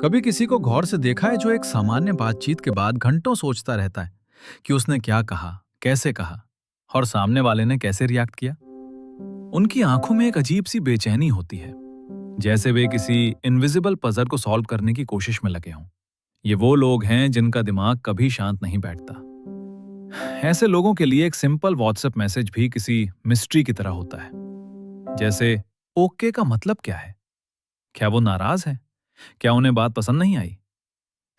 कभी किसी को गौर से देखा है जो एक सामान्य बातचीत के बाद घंटों सोचता रहता है कि उसने क्या कहा, कैसे कहा और सामने वाले ने कैसे रिएक्ट किया। उनकी आंखों में एक अजीब सी बेचैनी होती है, जैसे वे किसी इनविजिबल पजल को सॉल्व करने की कोशिश में लगे हों। ये वो लोग हैं जिनका दिमाग कभी शांत नहीं बैठता। ऐसे लोगों के लिए एक सिंपल व्हाट्सएप मैसेज भी किसी मिस्ट्री की तरह होता है। जैसे ओके का मतलब क्या है? क्या वो नाराज है? क्या उन्हें बात पसंद नहीं आई?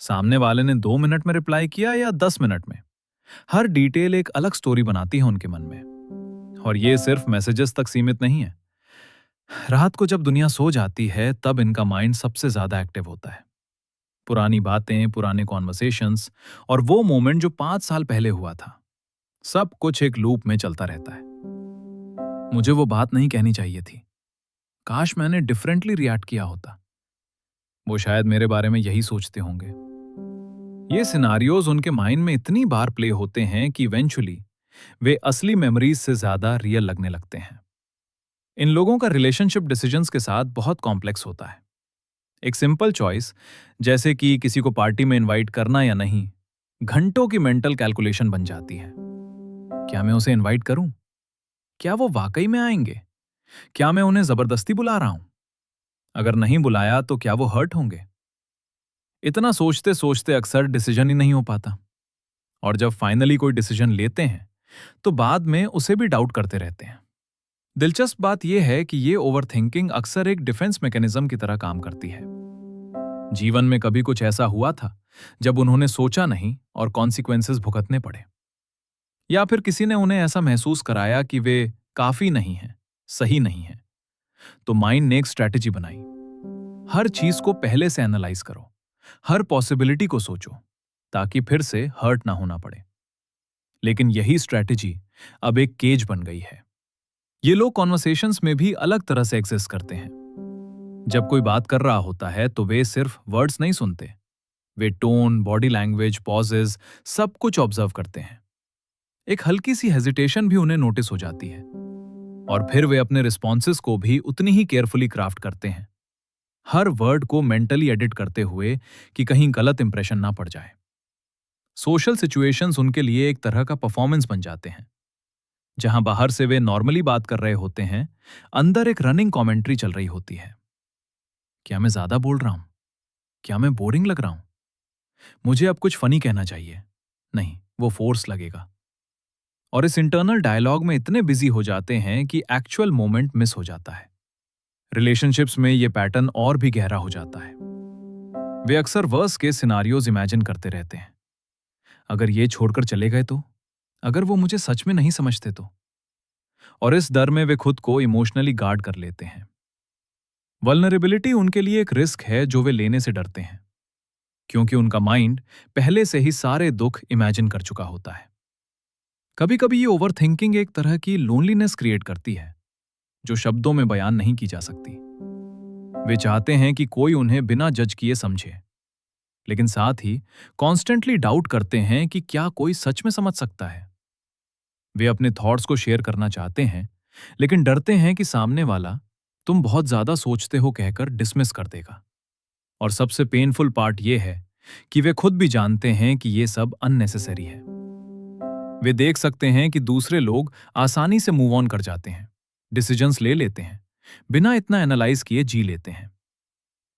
सामने वाले ने 2 मिनट में रिप्लाई किया या 10 मिनट में? हर डिटेल एक अलग स्टोरी बनाती है उनके मन में। और ये सिर्फ मैसेजेस तक सीमित नहीं है। रात को जब दुनिया सो जाती है तब इनका माइंड सबसे ज्यादा एक्टिव होता है। पुरानी बातें, पुराने कॉन्वर्सेशंस और वो मोमेंट जो 5 साल पहले हुआ था, सब कुछ एक लूप में चलता रहता है। मुझे वो बात नहीं कहनी चाहिए थी, काश मैंने डिफरेंटली रिएक्ट किया होता। वो शायद मेरे बारे में यही सोचते होंगे। ये सिनारियोज उनके माइंड में इतनी बार प्ले होते हैं कि इवेंचुअली वे असली मेमोरीज से ज्यादा रियल लगने लगते हैं। इन लोगों का रिलेशनशिप डिसीजंस के साथ बहुत कॉम्प्लेक्स होता है। एक सिंपल चॉइस, जैसे कि किसी को पार्टी में इनवाइट करना या नहीं, घंटों की मेंटल कैलकुलेशन बन जाती है। क्या मैं उसे इनवाइट करूं? क्या वो वाकई में आएंगे? क्या मैं उन्हें जबरदस्ती बुला रहा हूं? अगर नहीं बुलाया तो क्या वो हर्ट होंगे? इतना सोचते सोचते अक्सर डिसीजन ही नहीं हो पाता। और जब फाइनली कोई डिसीजन लेते हैं तो बाद में उसे भी डाउट करते रहते हैं। दिलचस्प बात यह है कि ये ओवरथिंकिंग अक्सर एक डिफेंस मैकेनिज्म की तरह काम करती है। जीवन में कभी कुछ ऐसा हुआ था जब उन्होंने सोचा नहीं और कॉन्सिक्वेंसेस भुगतने पड़े, या फिर किसी ने उन्हें ऐसा महसूस कराया कि वे काफी नहीं हैं, सही नहीं हैं, तो माइंड ने एक स्ट्रैटेजी बनाई। हर चीज को पहले से एनालाइज करो, हर पॉसिबिलिटी को सोचो, ताकि फिर से हर्ट ना होना पड़े। लेकिन यही स्ट्रैटेजी अब एक केज बन गई है। ये लोग कॉन्वर्सेशंस में भी अलग तरह से एक्सेस करते हैं। जब कोई बात कर रहा होता है तो वे सिर्फ वर्ड्स नहीं सुनते, वे टोन, बॉडी लैंग्वेज, पॉजेज, सब कुछ ऑब्जर्व करते हैं। एक हल्की सी हेजिटेशन भी उन्हें नोटिस हो जाती है और फिर वे अपने रिस्पॉन्सेस को भी उतनी ही केयरफुली क्राफ्ट करते हैं, हर वर्ड को मेंटली एडिट करते हुए कि कहीं गलत इंप्रेशन ना पड़ जाए। सोशल सिचुएशंस उनके लिए एक तरह का परफॉर्मेंस बन जाते हैं। जहां बाहर से वे नॉर्मली बात कर रहे होते हैं, अंदर एक रनिंग कमेंट्री चल रही होती है। क्या मैं ज्यादा बोल रहा हूं? क्या मैं बोरिंग लग रहा हूं? मुझे अब कुछ फनी कहना चाहिए, नहीं वो फोर्स लगेगा। और इस इंटरनल डायलॉग में इतने बिजी हो जाते हैं कि एक्चुअल मोमेंट मिस हो जाता है। रिलेशनशिप्स में ये पैटर्न और भी गहरा हो जाता है। वे अक्सर वर्स्ट केस सिनारियोज इमेजिन करते रहते हैं। अगर ये छोड़कर चले गए तो? अगर वो मुझे सच में नहीं समझते तो? और इस डर में वे खुद को इमोशनली गार्ड कर लेते हैं। वल्नरेबिलिटी उनके लिए एक रिस्क है जो वे लेने से डरते हैं, क्योंकि उनका माइंड पहले से ही सारे दुख इमेजिन कर चुका होता है। कभी कभी ये ओवरथिंकिंग एक तरह की लोनलीनेस क्रिएट करती है, जो शब्दों में बयान नहीं की जा सकती। वे चाहते हैं कि कोई उन्हें बिना जज किए समझे, लेकिन साथ ही कॉन्स्टेंटली डाउट करते हैं कि क्या कोई सच में समझ सकता है। वे अपने थॉट्स को शेयर करना चाहते हैं, लेकिन डरते हैं कि सामने वाला तुम बहुत ज्यादा सोचते हो कहकर डिसमिस कर देगा। और सबसे पेनफुल पार्ट यह है कि वे खुद भी जानते हैं कि यह सब अननेसेसरी है। वे देख सकते हैं कि दूसरे लोग आसानी से मूव ऑन कर जाते हैं, डिसीजंस ले लेते हैं, बिना इतना एनालाइज किए जी लेते हैं।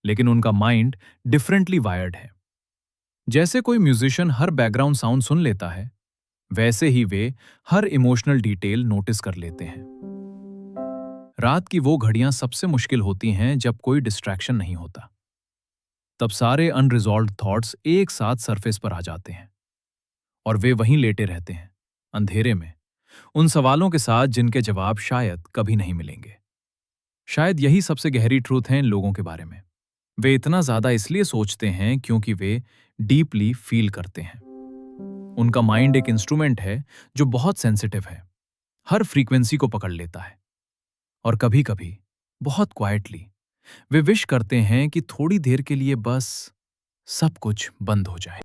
लेकिन उनका माइंड डिफरेंटली वायर्ड है। जैसे कोई म्यूजिशियन हर बैकग्राउंड साउंड सुन लेता है, वैसे ही वे हर इमोशनल डिटेल नोटिस कर लेते हैं। रात की वो घड़ियां सबसे मुश्किल होती हैं जब कोई डिस्ट्रैक्शन नहीं होता। तब सारे अनरिजॉल्व्ड थॉट्स एक साथ सरफेस पर आ जाते हैं और वे वहीं लेटे रहते हैं, अंधेरे में, उन सवालों के साथ जिनके जवाब शायद कभी नहीं मिलेंगे। शायद यही सबसे गहरी ट्रूथ है इन लोगों के बारे में। वे इतना ज्यादा इसलिए सोचते हैं क्योंकि वे डीपली फील करते हैं। उनका माइंड एक इंस्ट्रूमेंट है जो बहुत सेंसिटिव है, हर फ्रीक्वेंसी को पकड़ लेता है। और कभी कभी बहुत क्वाइटली वे विश करते हैं कि थोड़ी देर के लिए बस सब कुछ बंद हो जाए।